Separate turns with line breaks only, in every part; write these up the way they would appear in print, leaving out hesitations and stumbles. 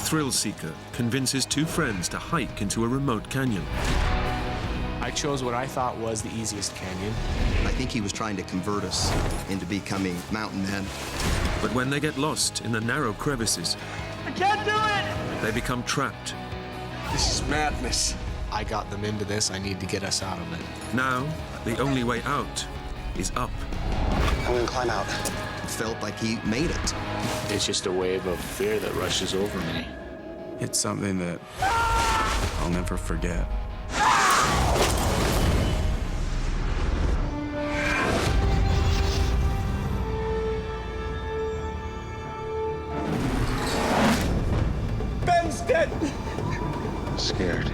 thrill seeker convinces two friends to hike into a remote canyon.
I chose what I thought was the easiest canyon.
I think he was trying to convert us into becoming mountain men.
But when they get lost in the narrow crevices,
I can't do it!
they become trapped.
This is madness.
I got them into this. I need to get us out of it.
Now, the only way out is up.
I'm gonna climb out.
It felt like he made it.
It's just a wave of fear that rushes over me.
It's something that I'll never forget.
Ben's dead!
Scared.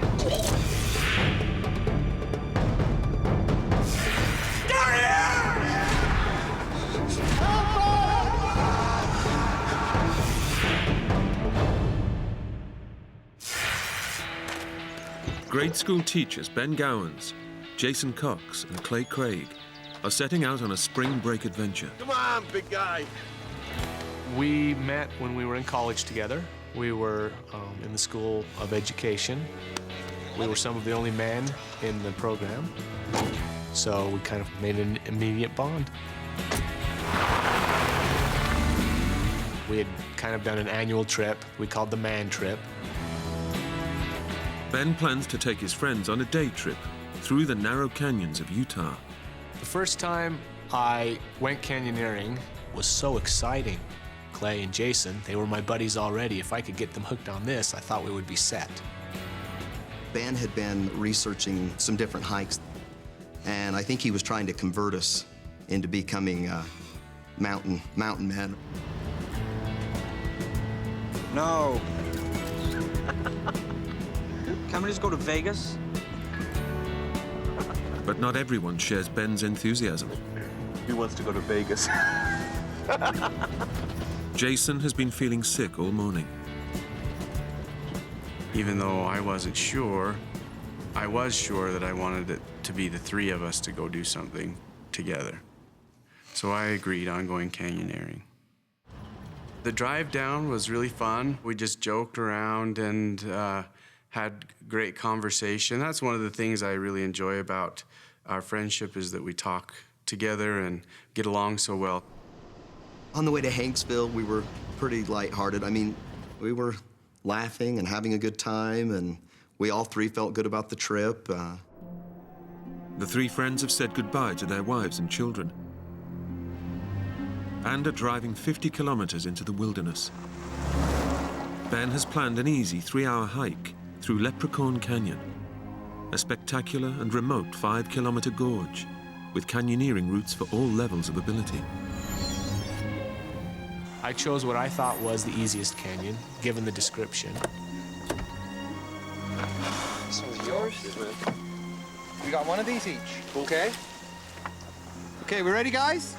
Grade school teachers Ben Gowans, Jason Cox, and Clay Craig are setting out on a spring break adventure.
Come on, big guy.
We met when we were in college together. We were in the School of Education. We were some of the only men in the program, so we kind of made an immediate bond. We had kind of done an annual trip we called the Man Trip.
Ben plans to take his friends on a day trip through the narrow canyons of Utah.
The first time I went canyoneering was so exciting. Clay and Jason, they were my buddies already. If I could get them hooked on this, I thought we would be set.
Ben had been researching some different hikes, and I think he was trying to convert us into becoming mountain men.
No. Can't we just go to Vegas?
But not everyone shares Ben's enthusiasm.
He wants to go to Vegas.
Jason has been feeling sick all morning.
Even though I wasn't sure, I was sure that I wanted it to be the three of us to go do something together. So I agreed on going canyoneering. The drive down was really fun. We just joked around and had great conversation. That's one of the things I really enjoy about our friendship, is that we talk together and get along so well.
On the way to Hanksville, we were pretty lighthearted. I mean, we were laughing and having a good time, and we all three felt good about the trip.
The three friends have said goodbye to their wives and children and are driving 50 kilometers into the wilderness. Ben has planned an easy 3-hour hike through Leprechaun Canyon, a spectacular and remote 5-kilometer gorge with canyoneering routes for all levels of ability.
I chose what I thought was the easiest canyon, given the description.
This one's yours? We got one of these each. Okay. Okay, we ready, guys?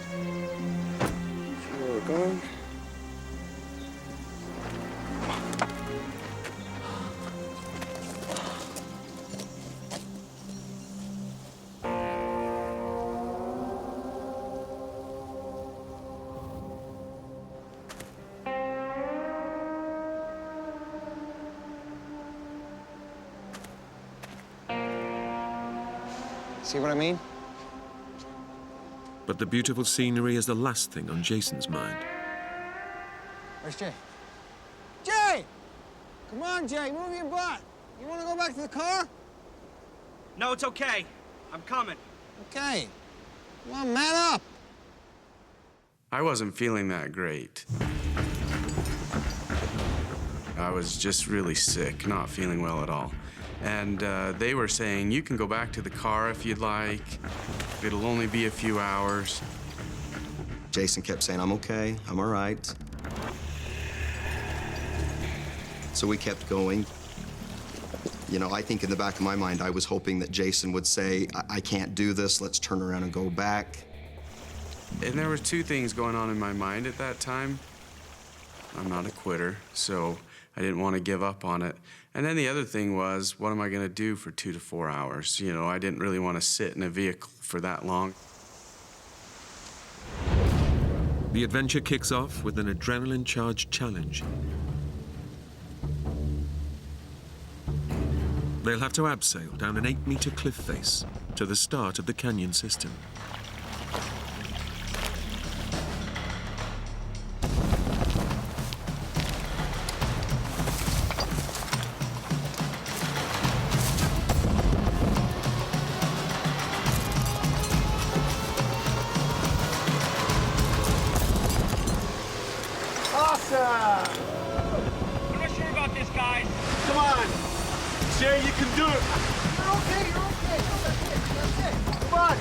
See where we're going. See what I mean?
But the beautiful scenery is the last thing on Jason's mind.
Where's Jay? Jay! Come on, Jay, move your butt. You want to go back to the car?
No, it's okay. I'm coming.
Okay. Come on, man up.
I wasn't feeling that great. I was just really sick, not feeling well at all. And they were saying, you can go back to the car if you'd like. It'll only be a few hours.
Jason kept saying, I'm okay, I'm all right. So we kept going. You know, I think in the back of my mind, I was hoping that Jason would say, I can't do this, let's turn around and go back.
And there were two things going on in my mind at that time. I'm not a quitter, so I didn't want to give up on it. And then the other thing was, what am I going to do for 2 to 4 hours? You know, I didn't really want to sit in a vehicle for that long.
The adventure kicks off with an adrenaline-charged challenge. They'll have to abseil down an 8-meter cliff face to the start of the canyon system.
I'm not sure about this, guys.
Come on. Jay, you can do it.
You're okay, you're okay. No, that's it. Come on.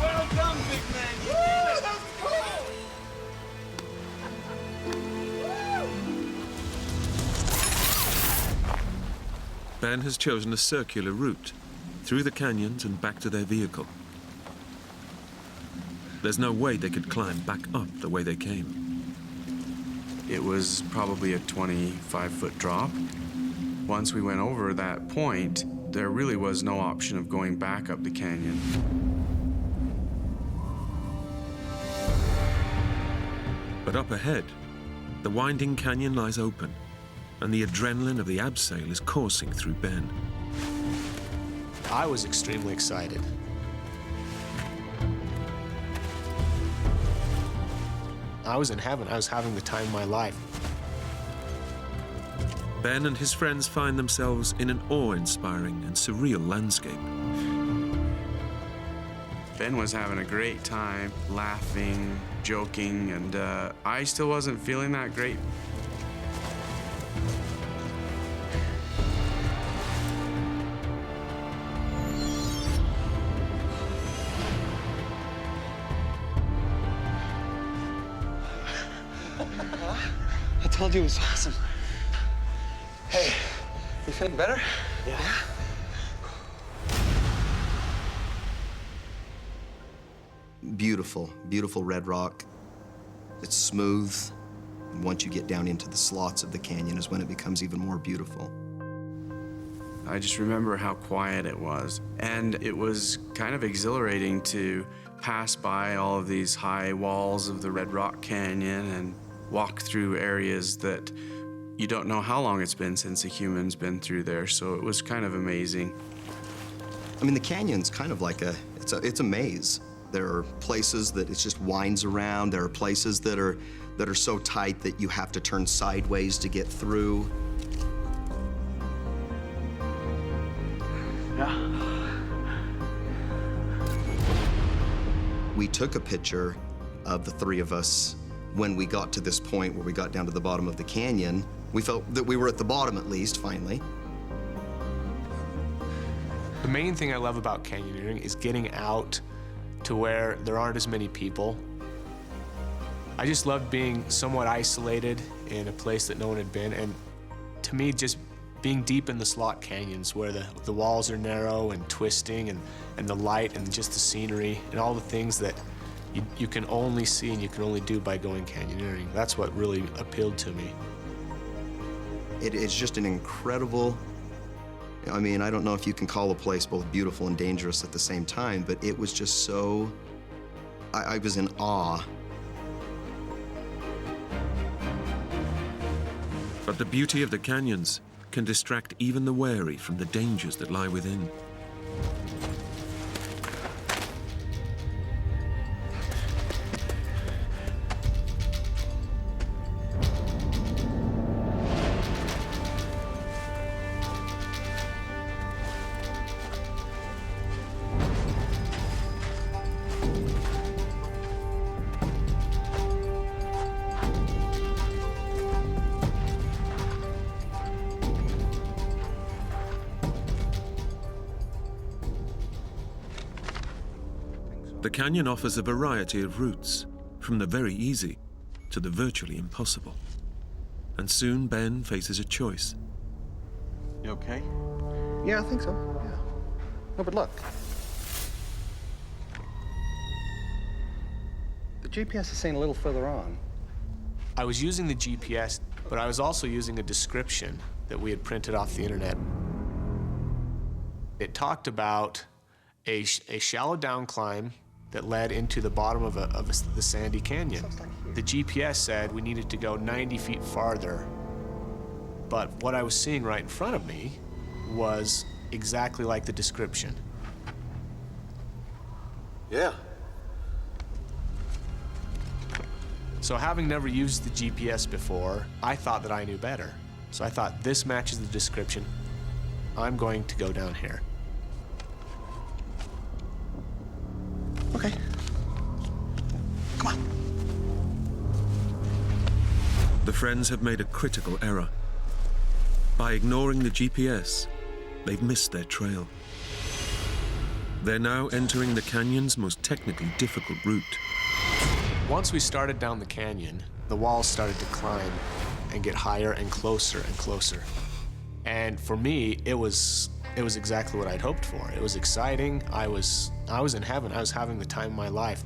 Well done, big man. You did it.
That was cool.
Ben has chosen a circular route through the canyons and back to their vehicle. There's no way they could climb back up the way they came.
It was probably a 25-foot drop. Once we went over that point, there really was no option of going back up the canyon.
But up ahead, the winding canyon lies open, and the adrenaline of the abseil is coursing through Ben.
I was extremely excited. I was in heaven. I was having the time of my life.
Ben and his friends find themselves in an awe-inspiring and surreal landscape.
Ben was having a great time, laughing, joking, and I still wasn't feeling that great.
I told you it was awesome. Hey, you feeling better? Yeah.
Beautiful, beautiful red rock. It's smooth. And once you get down into the slots of the canyon is when it becomes even more beautiful.
I just remember how quiet it was. And it was kind of exhilarating to pass by all of these high walls of the Red Rock Canyon and walk through areas that you don't know how long it's been since a human's been through there. So it was kind of amazing.
I mean, the canyon's kind of like it's a maze. There are places that it just winds around. There are places that are so tight that you have to turn sideways to get through.
Yeah.
We took a picture of the three of us when we got to this point where we got down to the bottom of the canyon. We felt that we were at the bottom at least, finally.
The main thing I love about canyoneering is getting out to where there aren't as many people. I just loved being somewhat isolated in a place that no one had been, and to me, just being deep in the slot canyons where the walls are narrow and twisting, and the light and just the scenery and all the things that you can only see and you can only do by going canyoneering. That's what really appealed to me.
It is just an incredible, I mean, I don't know if you can call a place both beautiful and dangerous at the same time, but it was just so, I was in awe.
But the beauty of the canyons can distract even the wary from the dangers that lie within. The canyon offers a variety of routes, from the very easy to the virtually impossible. And soon Ben faces a choice.
You okay?
Yeah, I think so. Yeah. No, but look. The GPS is saying a little further on.
I was using the GPS, but I was also using a description that we had printed off the internet. It talked about a shallow down climb that led into the bottom of the sandy canyon. The GPS said we needed to go 90 feet farther, but what I was seeing right in front of me was exactly like the description.
Yeah.
So having never used the GPS before, I thought that I knew better. So I thought, this matches the description. I'm going to go down here.
Okay. Come on.
The friends have made a critical error. By ignoring the GPS, they've missed their trail. They're now entering the canyon's most technically difficult route.
Once we started down the canyon, the walls started to climb and get higher and closer and closer. And for me, it was exactly what I'd hoped for. It was exciting. I was in heaven. I was having the time of my life.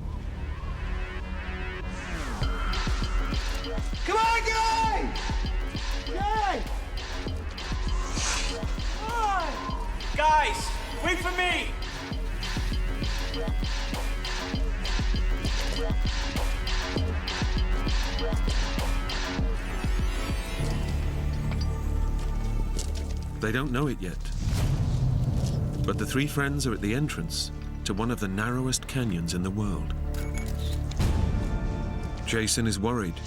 Come on, Jay! Jay! Come on!
Guys, wait for me!
They don't know it yet. But the three friends are at the entrance to one of the narrowest canyons in the world. Jason is worried.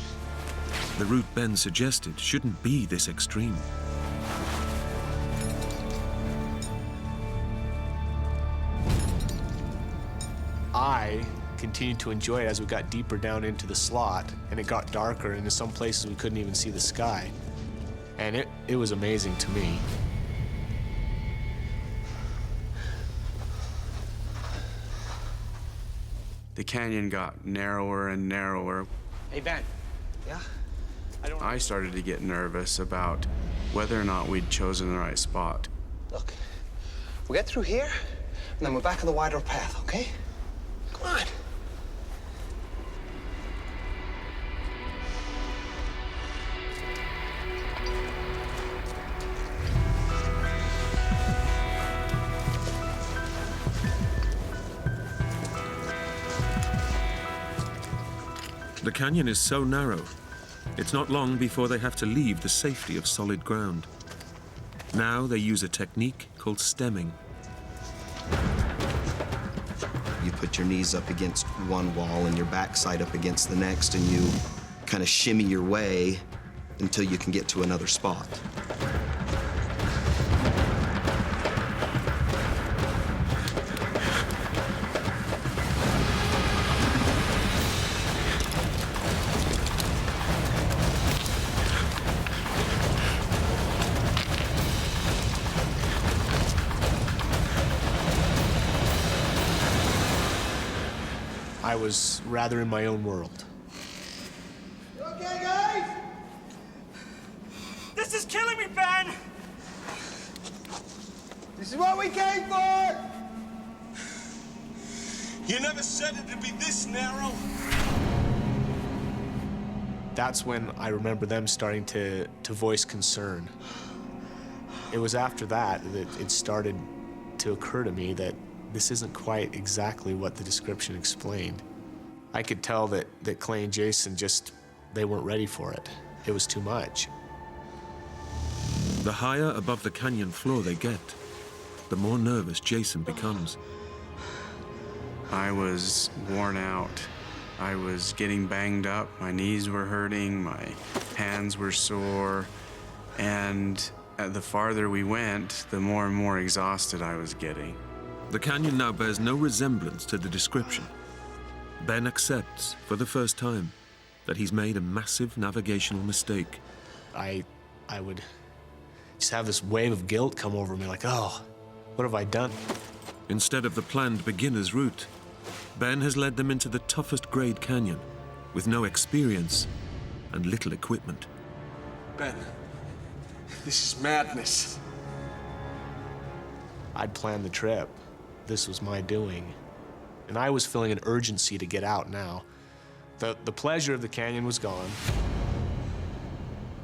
The route Ben suggested shouldn't be this extreme.
I continued to enjoy it as we got deeper down into the slot, and it got darker, and in some places we couldn't even see the sky. And it was amazing to me.
The canyon got narrower and narrower.
Hey, Ben.
Yeah?
I started to get nervous about whether or not we'd chosen the right spot.
Look, we get through here, and then we're back on the wider path, okay? Come on.
The canyon is so narrow, it's not long before they have to leave the safety of solid ground. Now they use a technique called stemming.
You put your knees up against one wall and your backside up against the next, and you kind of shimmy your way until you can get to another spot.
I was rather in my own world.
Okay, guys?
This is killing me, Ben!
This is what we came for!
You never said it'd be this narrow.
That's when I remember them starting to voice concern. It was after that it started to occur to me that this isn't quite exactly what the description explained. I could tell that Clay and Jason they weren't ready for it. It was too much.
The higher above the canyon floor they get, the more nervous Jason becomes.
I was worn out. I was getting banged up. My knees were hurting. My hands were sore. And the farther we went, the more and more exhausted I was getting.
The canyon now bears no resemblance to the description. Ben accepts, for the first time, that he's made a massive navigational mistake.
I would just have this wave of guilt come over me, like, oh, what have I done?
Instead of the planned beginner's route, Ben has led them into the toughest grade canyon, with no experience and little equipment.
Ben, this is madness.
I'd planned the trip. This was my doing. And I was feeling an urgency to get out now. The pleasure of the canyon was gone.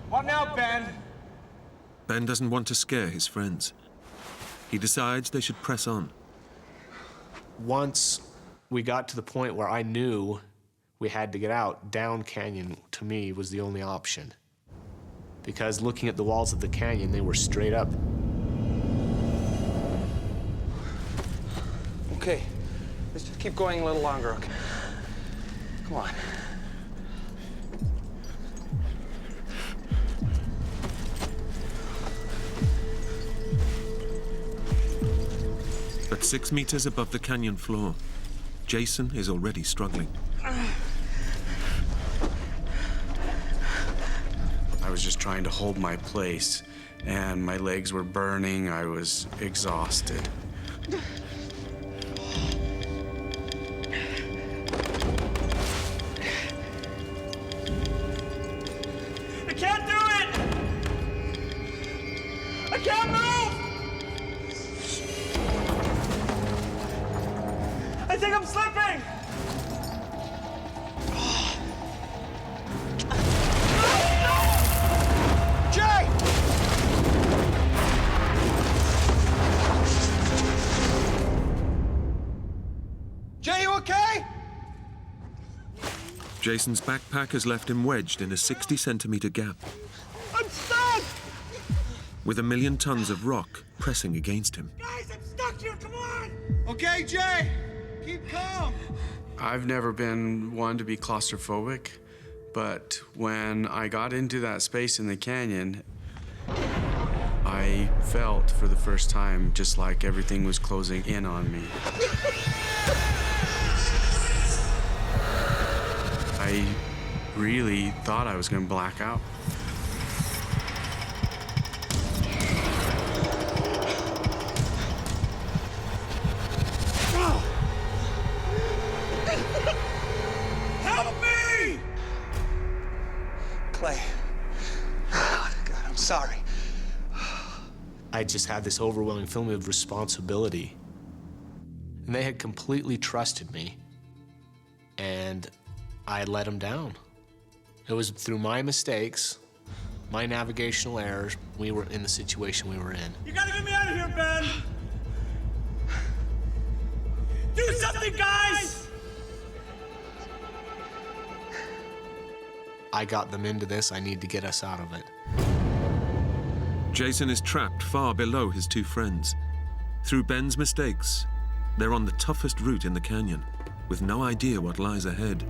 What now, Ben?
Ben doesn't want to scare his friends. He decides they should press on.
Once we got to the point where I knew we had to get out, down canyon, to me, was the only option. Because looking at the walls of the canyon, they were straight up.
Okay, let's just keep going a little longer, okay? Come on.
But 6 meters above the canyon floor, Jason is already struggling.
I was just trying to hold my place, and my legs were burning. I was exhausted.
I can't do it! I can't move! I think I'm slipping!
Jay! Jay, you okay?
Jason's backpack has left him wedged in a 60-centimeter gap,
I'm stuck!
with 1 million tons of rock pressing against him.
Guys, I'm stuck here, come on!
Okay, Jay, keep calm.
I've never been one to be claustrophobic, but when I got into that space in the canyon, I felt for the first time just like everything was closing in on me. I really thought I was going to black out.
Help me!
Clay. God, I'm sorry.
I just had this overwhelming feeling of responsibility. And they had completely trusted me. And I had let them down. It was through my mistakes, my navigational errors, we were in the situation we were in.
You gotta get me out of here, Ben! Do something, guys!
I got them into this, I need to get us out of it.
Jason is trapped far below his two friends. Through Ben's mistakes, they're on the toughest route in the canyon, with no idea what lies ahead.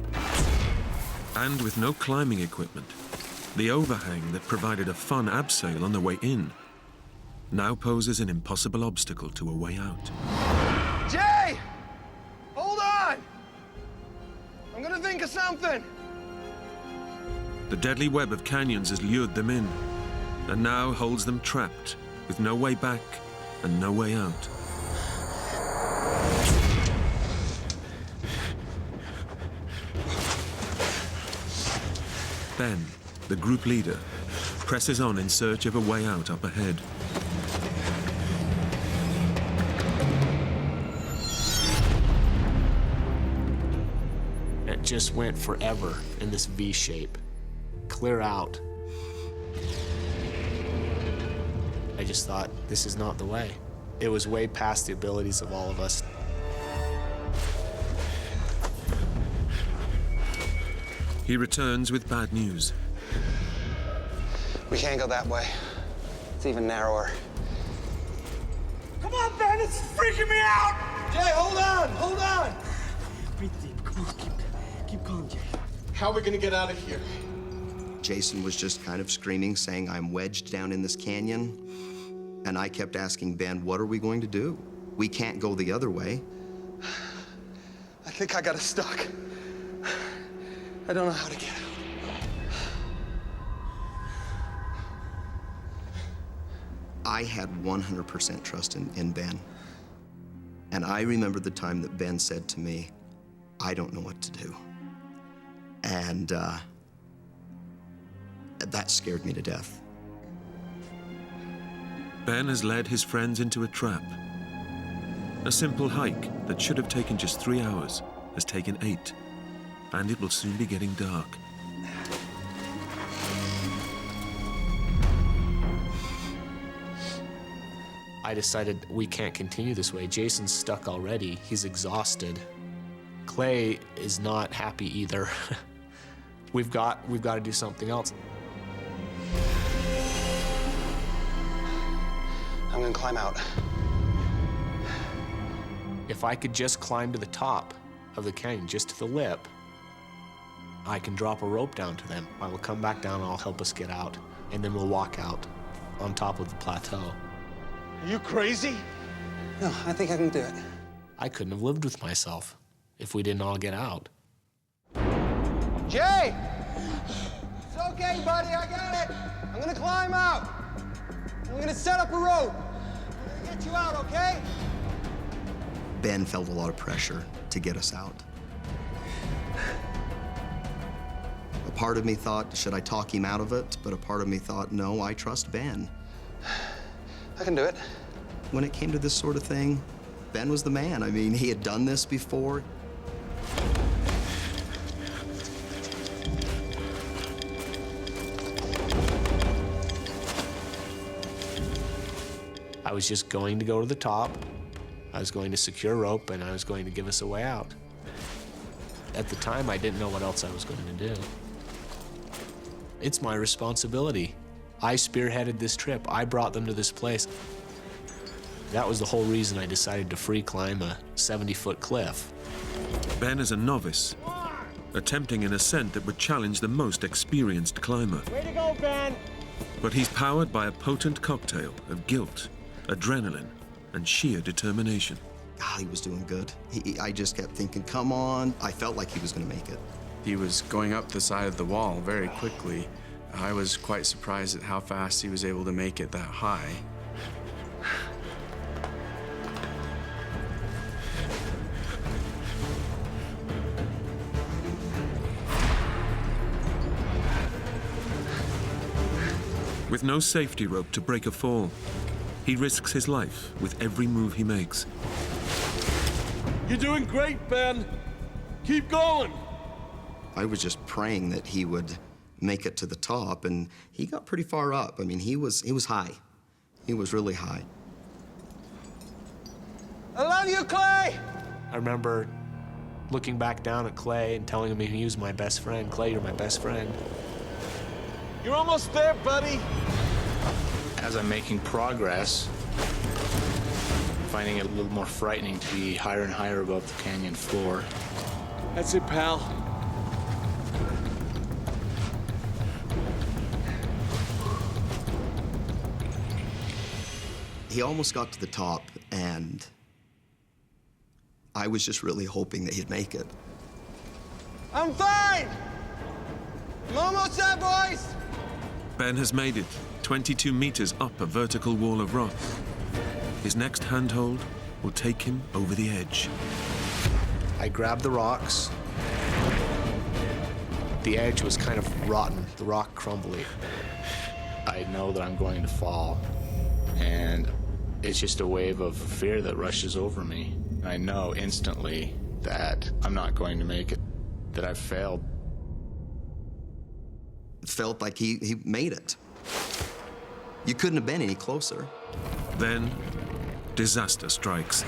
And with no climbing equipment, the overhang that provided a fun abseil on the way in now poses an impossible obstacle to a way out.
Jay! Hold on! I'm gonna think of something.
The deadly web of canyons has lured them in, and now holds them trapped, with no way back and no way out. Ben, the group leader, presses on in search of a way out up ahead.
It just went forever in this V shape. Clear out. I just thought, this is not the way. It was way past the abilities of all of us.
He returns with bad news.
We can't go that way. It's even narrower.
Come on, Ben, it's freaking me out!
Jay, hold on, hold on!
Breathe deep. Come on, keep calm, Jay.
How are we gonna get out of here?
Jason was just kind of screaming, saying, I'm wedged down in this canyon. And I kept asking Ben, what are we going to do? We can't go the other way.
I think I got us stuck. I don't know how to get out.
I had 100% trust in Ben. And I remember the time that Ben said to me, I don't know what to do. And that scared me to death.
Ben has led his friends into a trap. A simple hike that should have taken just 3 hours has taken 8, and it will soon be getting dark.
I I decided we can't continue this way. Jason's stuck already. He's exhausted. Clay is not happy either. We've got to do something else.
I'm gonna climb out.
If I could just climb to the top of the canyon, just to the lip, I can drop a rope down to them. I will come back down and I'll help us get out, and then we'll walk out on top of the plateau.
Are you crazy?
No, I think I can do it.
I couldn't have lived with myself if we didn't all get out.
Jay! It's okay, buddy, I got it. I'm gonna climb out. We're gonna set up a rope. I'm gonna get you out, okay?
Ben felt a lot of pressure to get us out. A part of me thought, should I talk him out of it? But a part of me thought, no, I trust Ben.
I can do it.
When it came to this sort of thing, Ben was the man. I mean, he had done this before.
I was just going to go to the top. I was going to secure rope, and I was going to give us a way out. At the time, I didn't know what else I was going to do. It's my responsibility. I spearheaded this trip. I brought them to this place. That was the whole reason I decided to free climb a 70-foot cliff.
Ben is a novice, attempting an ascent that would challenge the most experienced climber.
Way to go, Ben!
But he's powered by a potent cocktail of guilt, adrenaline, and sheer determination.
God, he was doing good. I just kept thinking, come on. I felt like he was going to make it.
He was going up the side of the wall very quickly. I was quite surprised at how fast he was able to make it that high.
With no safety rope to break a fall, he risks his life with every move he makes.
You're doing great, Ben. Keep going.
I was just praying that he would make it to the top, and he got pretty far up. I mean, he was high. He was really high.
I love you, Clay!
I remember looking back down at Clay and telling him he was my best friend. Clay, you're my best friend.
You're almost there, buddy.
As I'm making progress, finding it a little more frightening to be higher and higher above the canyon floor.
That's it, pal.
He almost got to the top, and I was just really hoping that he'd make it.
I'm fine! I'm almost there, boys!
Ben has made it 22 meters up a vertical wall of rock. His next handhold will take him over the edge.
I grabbed the rocks. The edge was kind of rotten, the rock crumbly.
I know that I'm going to fall, and it's just a wave of fear that rushes over me. I know instantly that I'm not going to make it, that I've failed.
It felt like he made it. You couldn't have been any closer.
Then, disaster strikes.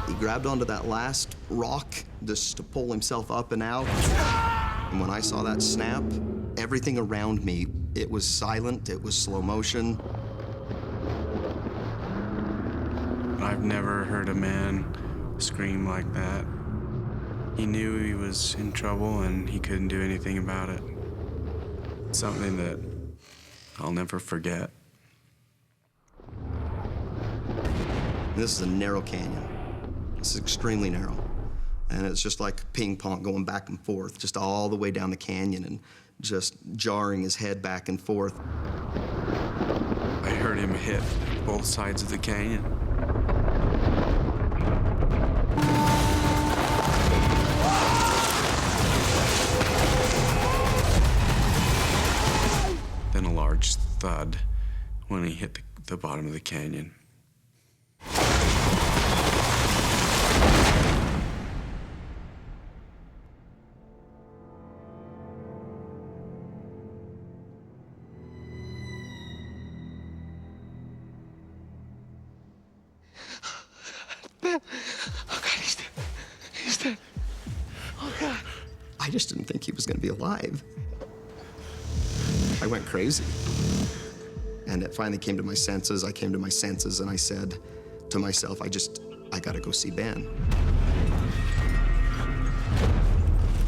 He grabbed onto that last rock just to pull himself up and out. And when I saw that snap, everything around me, it was silent, it was slow motion.
I've never heard a man scream like that. He knew he was in trouble and he couldn't do anything about it. It's something that I'll never forget.
This is a narrow canyon. This is extremely narrow. And it's just like ping pong going back and forth, just all the way down the canyon and just jarring his head back and forth.
I heard him hit both sides of the canyon. Then a large thud when he hit the bottom of the canyon.
I just didn't think he was going to be alive. I went crazy. And it finally came to my senses. I came to my senses and I said to myself, I gotta go see Ben.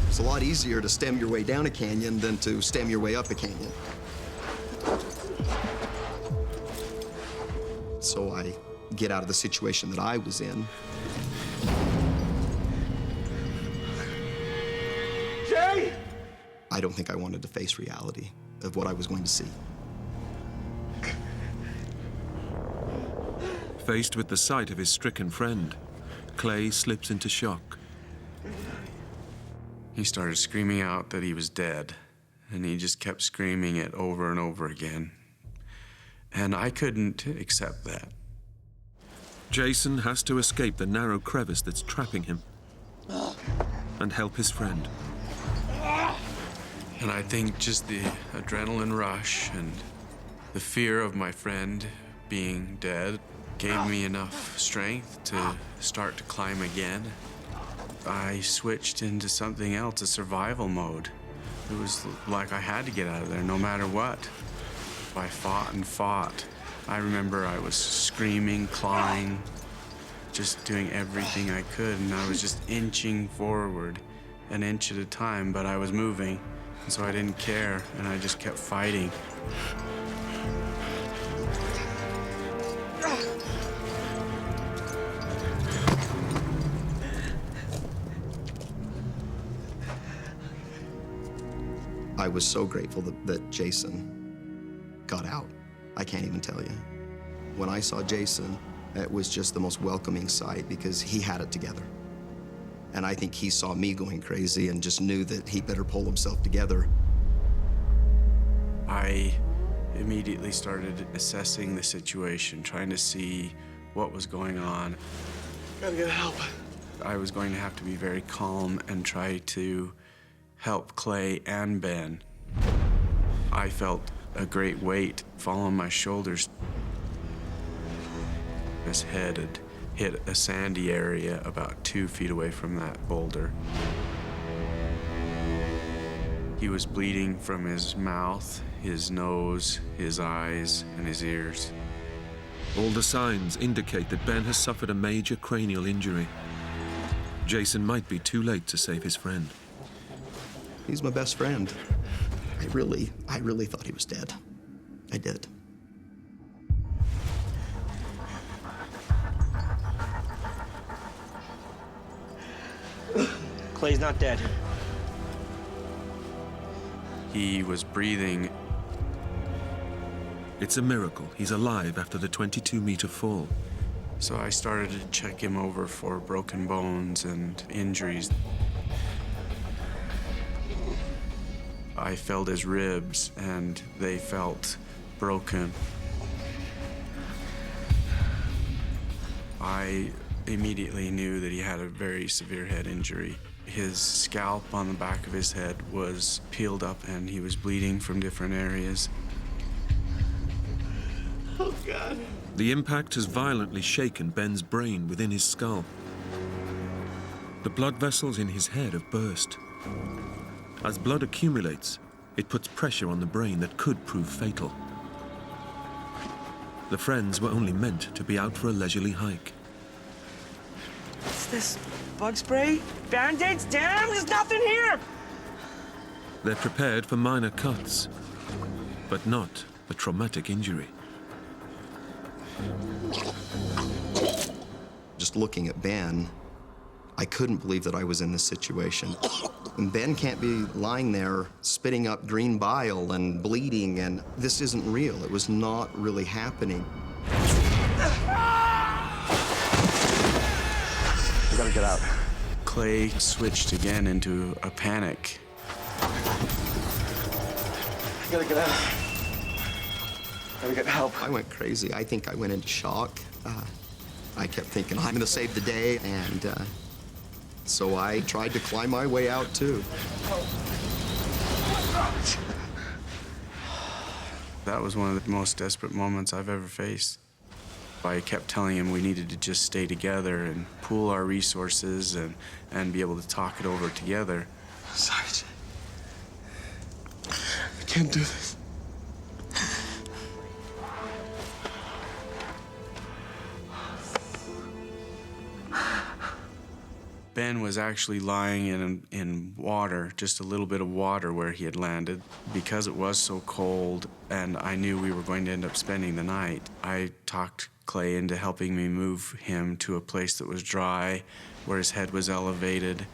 It's a lot easier to stem your way down a canyon than to stem your way up a canyon. So I get out of the situation that I was in.
Jay!
I don't think I wanted to face reality of what I was going to see.
Faced with the sight of his stricken friend, Clay slips into shock.
He started screaming out that he was dead, and he just kept screaming it over and over again. And I couldn't accept that.
Jason has to escape the narrow crevice that's trapping him and help his friend.
And I think just the adrenaline rush and the fear of my friend being dead gave me enough strength to start to climb again. I switched into something else, a survival mode. It was like I had to get out of there no matter what. I fought and fought. I remember I was screaming, clawing, just doing everything I could, and I was just inching forward an inch at a time, but I was moving, and so I didn't care, and I just kept fighting.
I was so grateful that Jason got out. I can't even tell you. When I saw Jason, it was just the most welcoming sight because he had it together. And I think he saw me going crazy and just knew that he better pull himself together.
I immediately started assessing the situation, trying to see what was going on.
Gotta get help.
I was going to have to be very calm and try to help Clay and Ben. I felt a great weight fall on my shoulders. His head had hit a sandy area about 2 feet away from that boulder. He was bleeding from his mouth, his nose, his eyes, and his ears.
All the signs indicate that Ben has suffered a major cranial injury. Jason might be too late to save his friend.
He's my best friend. I really thought he was dead. I did.
Clay's not dead.
He was breathing.
It's a miracle he's alive after the 22-meter fall.
So I started to check him over for broken bones and injuries. I felt his ribs, and they felt broken. I immediately knew that he had a very severe head injury. His scalp on the back of his head was peeled up, and he was bleeding from different areas.
Oh, God.
The impact has violently shaken Ben's brain within his skull. The blood vessels in his head have burst. As blood accumulates, it puts pressure on the brain that could prove fatal. The friends were only meant to be out for a leisurely hike.
What's this? Bug spray? Band-aids? Damn, there's nothing here!
They're prepared for minor cuts, but not a traumatic injury.
Just looking at Ben, I couldn't believe that I was in this situation. And Ben can't be lying there spitting up green bile and bleeding, and this isn't real. It was not really happening.
We gotta get out.
Clay switched again into a panic.
I gotta get out. Gotta get help.
I went crazy. I think I went into shock. I kept thinking, I'm gonna save the day, and so I tried to climb my way out, too.
That was one of the most desperate moments I've ever faced. I kept telling him we needed to just stay together and pool our resources and be able to talk it over together.
Sorry, Jay. I can't do this.
Ben was actually lying in water, just a little bit of water where he had landed. Because it was so cold and I knew we were going to end up spending the night, I talked Clay into helping me move him to a place that was dry, where his head was elevated,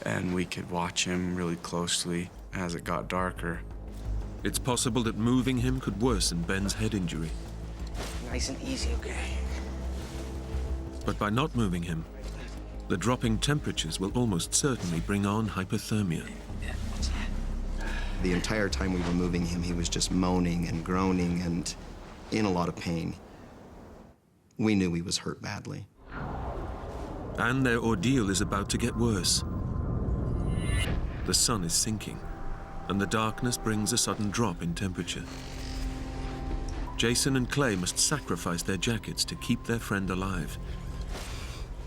and we could watch him really closely as it got darker.
It's possible that moving him could worsen Ben's head injury.
Nice and easy, okay?
But by not moving him, the dropping temperatures will almost certainly bring on hypothermia.
The entire time we were moving him, he was just moaning and groaning and in a lot of pain. We knew he was hurt badly.
And their ordeal is about to get worse. The sun is sinking, and the darkness brings a sudden drop in temperature. Jason and Clay must sacrifice their jackets to keep their friend alive.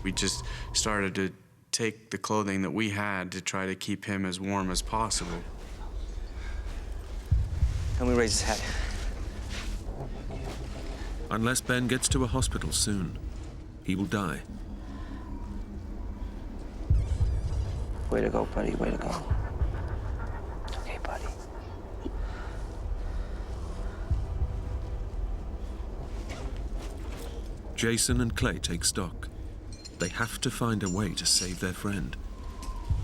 We just started to take the clothing that we had to try to keep him as warm as possible.
Then we raise his head.
Unless Ben gets to a hospital soon, he will die.
Way to go, buddy, way to go. Okay, buddy.
Jason and Clay take stock. They have to find a way to save their friend.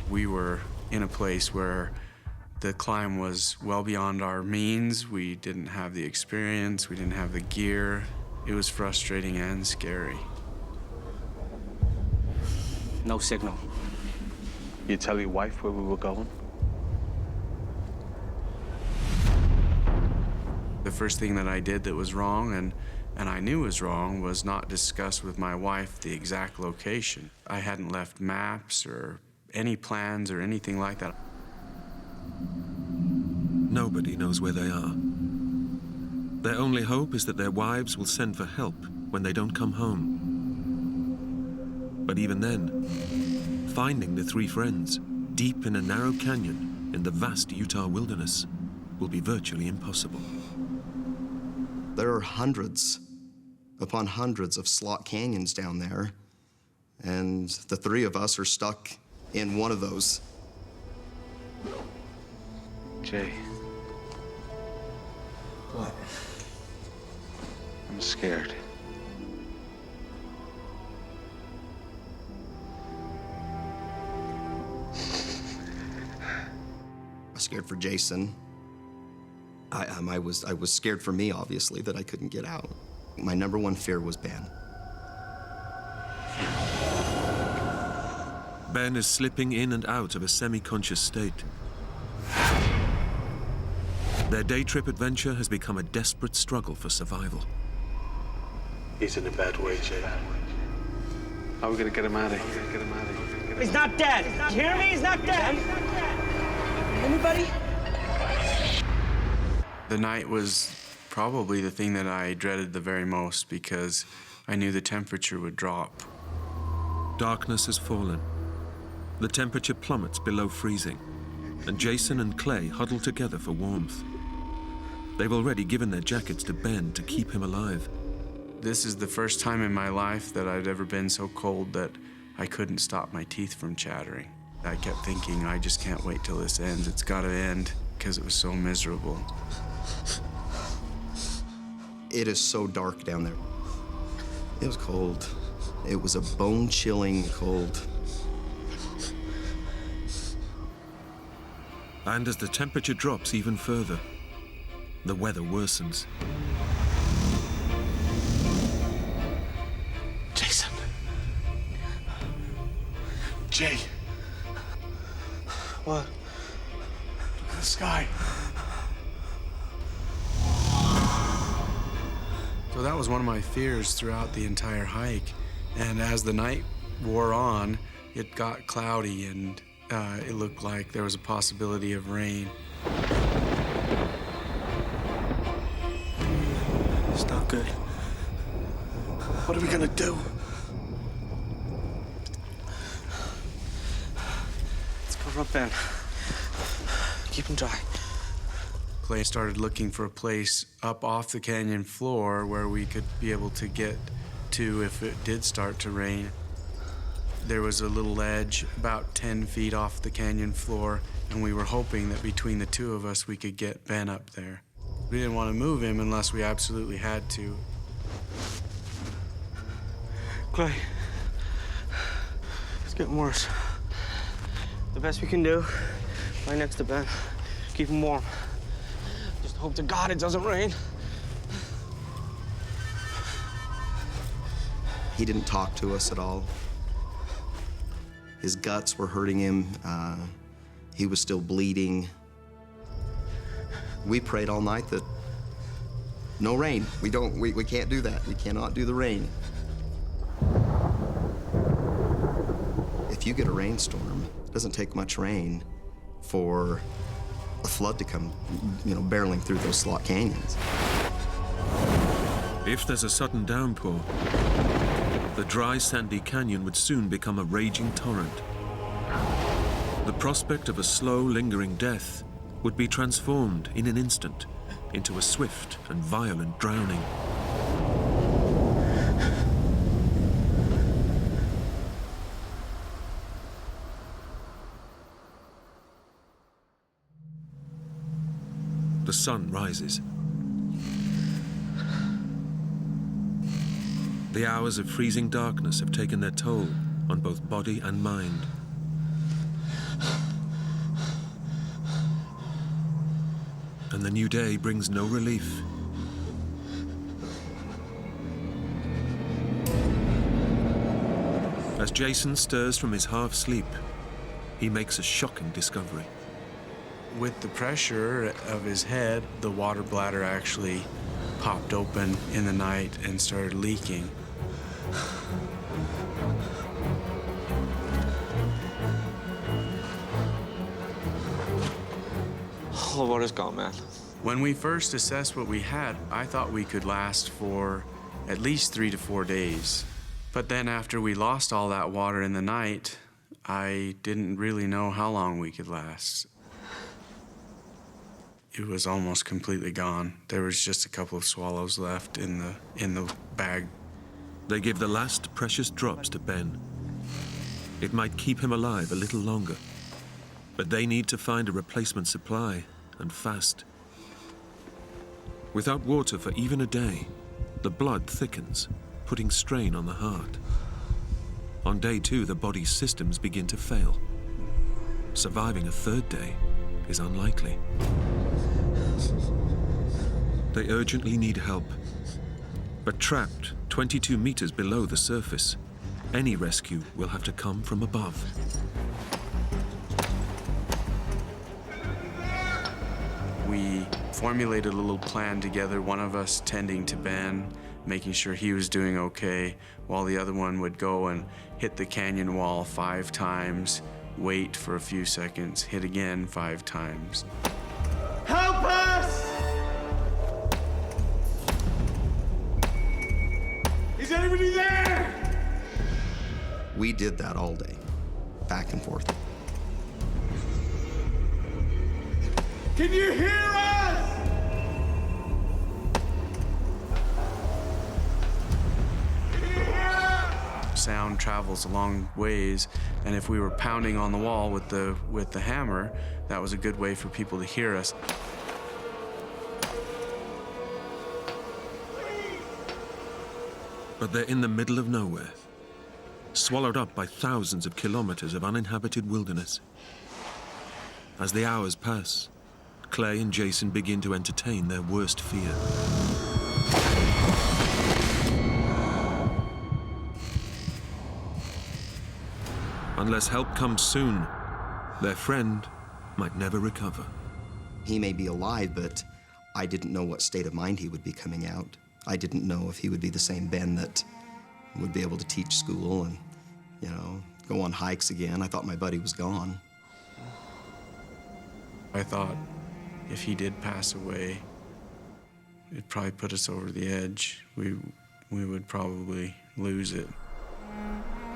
We were in a place where the climb was well beyond our means. We didn't have the experience, we didn't have the gear. It was frustrating and scary.
No signal.
You tell your wife where we were going?
The first thing that I did that was wrong, and I knew was wrong, was not discuss with my wife the exact location. I hadn't left maps or any plans or anything like that.
Nobody knows where they are. Their only hope is that their wives will send for help when they don't come home. But even then, finding the three friends deep in a narrow canyon in the vast Utah wilderness will be virtually impossible.
There are hundreds upon hundreds of slot canyons down there, and the three of us are stuck in one of those.
Jay.
What?
I'm scared.
I was scared for Jason. I was scared for me, obviously, that I couldn't get out. My number one fear was Ben.
Ben is slipping in and out of a semi-conscious state. Their day trip adventure has become a desperate struggle for survival.
He's in a bad way, Jay. How are we gonna get him out of here?
He's not dead. You hear me? He's not dead. Anybody?
The night was probably the thing that I dreaded the very most because I knew the temperature would drop.
Darkness has fallen. The temperature plummets below freezing, and Jason and Clay huddle together for warmth. They've already given their jackets to Ben to keep him alive.
This is the first time in my life that I'd ever been so cold that I couldn't stop my teeth from chattering. I kept thinking, I just can't wait till this ends. It's gotta end, because it was so miserable.
It is so dark down there. It was cold. It was a bone-chilling cold.
And as the temperature drops even further, the weather worsens.
Jason. Jay.
What?
Look at the sky.
So that was one of my fears throughout the entire hike. And as the night wore on, it got cloudy and it looked like there was a possibility of rain.
It's not good. What are we gonna do?
Let's cover up Ben. Keep them dry.
Clay started looking for a place up off the canyon floor where we could be able to get to if it did start to rain. There was a little ledge about 10 feet off the canyon floor, and we were hoping that between the two of us we could get Ben up there. We didn't want to move him unless we absolutely had to.
Clay, it's getting worse. The best we can do, right next to Ben, keep him warm. Just hope to God it doesn't rain.
He didn't talk to us at all. His guts were hurting him. He was still bleeding. We prayed all night that no rain. We can't do that. We cannot do the rain. If you get a rainstorm, it doesn't take much rain for a flood to come, barreling through those slot canyons.
If there's a sudden downpour, the dry, sandy canyon would soon become a raging torrent. The prospect of a slow, lingering death would be transformed in an instant into a swift and violent drowning. The sun rises. The hours of freezing darkness have taken their toll on both body and mind. And the new day brings no relief. As Jason stirs from his half-sleep, he makes a shocking discovery.
With the pressure of his head, the water bladder actually popped open in the night and started leaking.
All the water's gone, man.
When we first assessed what we had, I thought we could last for at least 3 to 4 days. But then after we lost all that water in the night, I didn't really know how long we could last. It was almost completely gone. There was just a couple of swallows left in the bag.
They give the last precious drops to Ben. It might keep him alive a little longer, but they need to find a replacement supply, and fast. Without water for even a day, the blood thickens, putting strain on the heart. On day 2, the body's systems begin to fail. Surviving a 3rd day is unlikely. They urgently need help, but trapped 22 meters below the surface, any rescue will have to come from above.
We formulated a little plan together, one of us tending to Ben, making sure he was doing okay, while the other one would go and hit the canyon wall 5 times, wait for a few seconds, hit again 5 times.
Help us! Is anybody there?
We did that all day, back and forth.
Can you hear us? Can you hear us?
Sound travels a long ways, and if we were pounding on the wall with the hammer, that was a good way for people to hear us.
But they're in the middle of nowhere, swallowed up by thousands of kilometers of uninhabited wilderness. As the hours pass, Clay and Jason begin to entertain their worst fear. Unless help comes soon, their friend might never recover.
He may be alive, but I didn't know what state of mind he would be coming out. I didn't know if he would be the same Ben that would be able to teach school and, go on hikes again. I thought my buddy was gone.
I thought if he did pass away, it'd probably put us over the edge. We would probably lose it.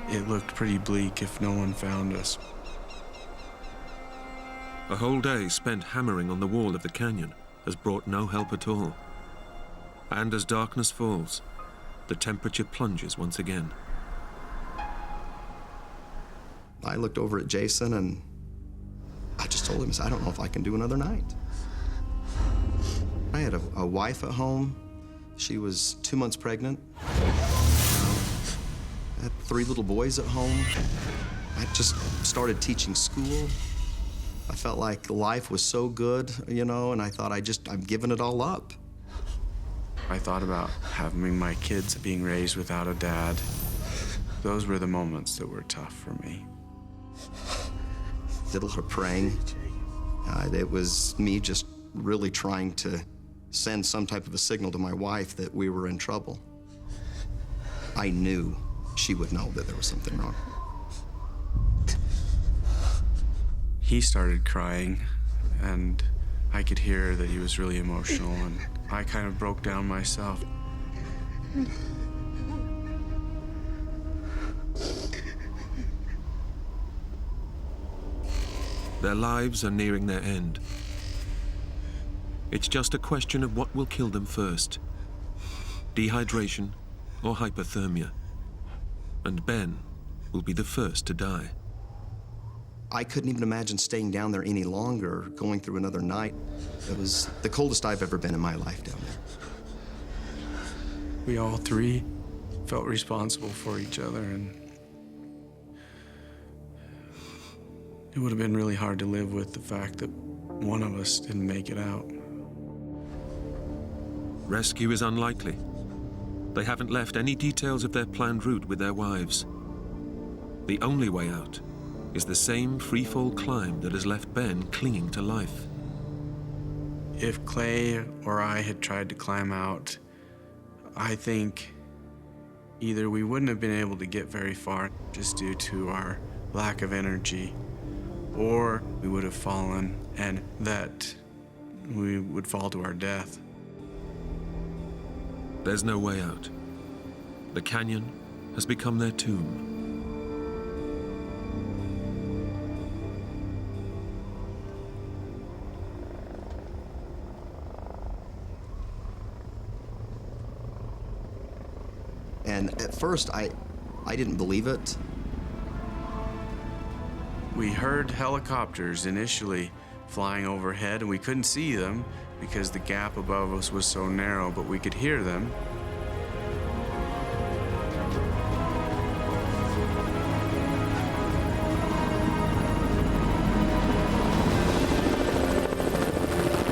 It looked pretty bleak if no one found us.
A whole day spent hammering on the wall of the canyon has brought no help at all. And as darkness falls, the temperature plunges once again.
I looked over at Jason and I just told him, I don't know if I can do another night. I had a wife at home. She was 2 months pregnant. I had 3 little boys at home. I just started teaching school. I felt like life was so good, you know, and I thought I'm giving it all up.
I thought about having my kids being raised without a dad. Those were the moments that were tough for me.
Did a lot of praying. It was me just really trying to send some type of a signal to my wife that we were in trouble. I knew she would know that there was something wrong.
He started crying, and I could hear that he was really emotional, and I kind of broke down myself.
Their lives are nearing their end. It's just a question of what will kill them first: dehydration or hypothermia. And Ben will be the first to die.
I couldn't even imagine staying down there any longer, going through another night. It was the coldest I've ever been in my life down there.
We all 3 felt responsible for each other, and it would have been really hard to live with the fact that one of us didn't make it out.
Rescue is unlikely. They haven't left any details of their planned route with their wives. The only way out is the same freefall climb that has left Ben clinging to life.
If Clay or I had tried to climb out, I think either we wouldn't have been able to get very far just due to our lack of energy, or we would have fallen and that we would fall to our death.
There's no way out. The canyon has become their tomb.
And at first, I didn't believe it.
We heard helicopters initially flying overhead, and we couldn't see them because the gap above us was so narrow, but we could hear them.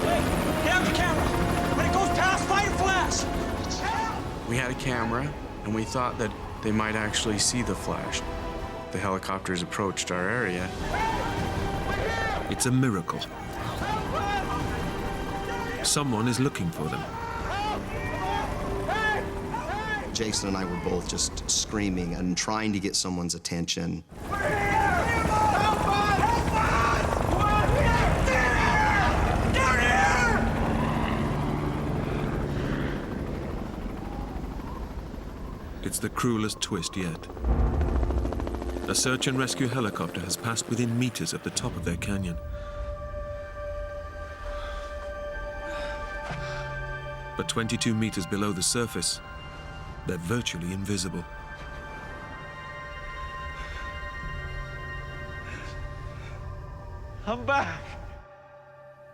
Hey, get out the camera! When it goes past, fire flash!
We had a camera, and we thought that they might actually see the flash. The helicopters approached our area.
It's a miracle. Someone is looking for them.
Jason and I were both just screaming and trying to get someone's attention.
It's the cruelest twist yet. A search and rescue helicopter has passed within meters of the top of their canyon. But 22 meters below the surface, they're virtually invisible.
I'm back.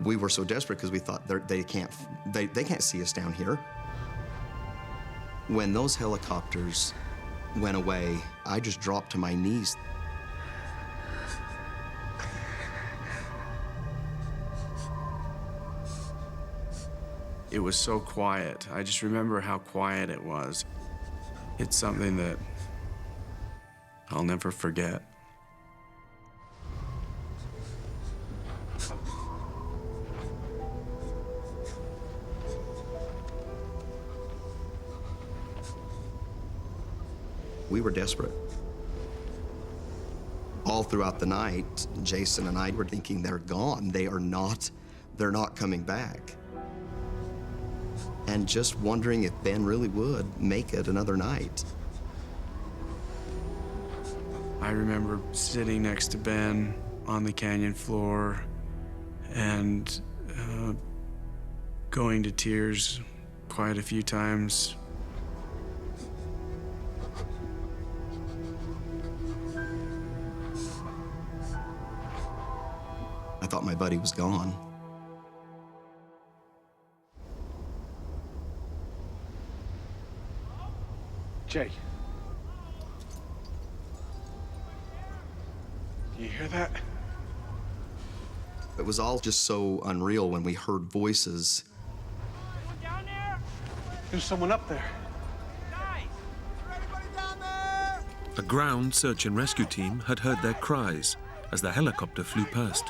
We were so desperate because we thought they can't see us down here. When those helicopters went away, I just dropped to my knees.
It was so quiet. I just remember how quiet it was. It's something that I'll never forget.
We were desperate. All throughout the night, Jason and I were thinking they're gone. They're not coming back. And just wondering if Ben really would make it another night.
I remember sitting next to Ben on the canyon floor, and going to tears quite a few times.
I thought my buddy was gone.
Jay. Do you hear that?
It was all just so unreal when we heard voices.
There's someone up there.
A ground search and rescue team had heard their cries as the helicopter flew past.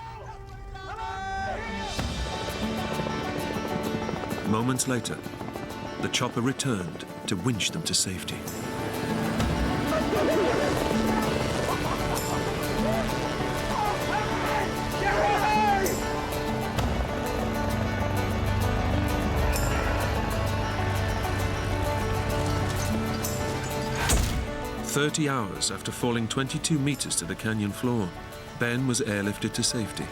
Moments later, the chopper returned to winch them to safety. "30 hours after falling 22 meters to the canyon floor, Ben was airlifted to safety.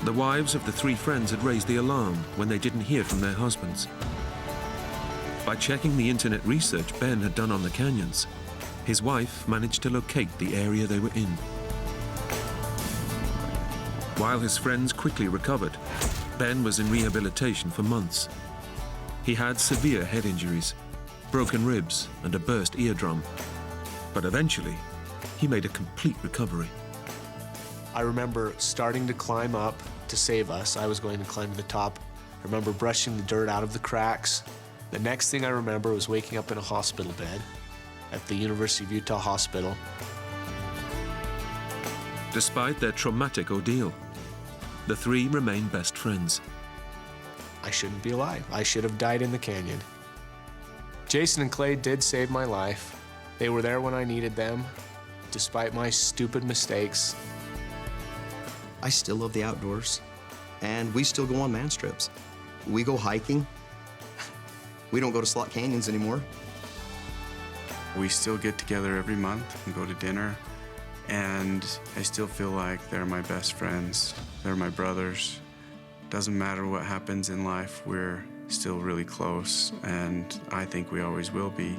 The wives of the three friends had raised the alarm when they didn't hear from their husbands. By checking the internet research Ben had done on the canyons, his wife managed to locate the area they were in. While his friends quickly recovered, Ben was in rehabilitation for months. He had severe head injuries, broken ribs, and a burst eardrum. But eventually, he made a complete recovery.
I remember starting to climb up to save us. I was going to climb to the top. I remember brushing the dirt out of the cracks. The next thing I remember was waking up in a hospital bed at the University of Utah hospital.
Despite their traumatic ordeal, the three remained best friends.
I shouldn't be alive. I should have died in the canyon. Jason and Clay did save my life. They were there when I needed them, despite my stupid mistakes.
I still love the outdoors, and we still go on man trips. We go hiking. We don't go to slot canyons anymore.
We still get together every month and go to dinner, and I still feel like they're my best friends. They're my brothers. Doesn't matter what happens in life, we're still really close, and I think we always will be.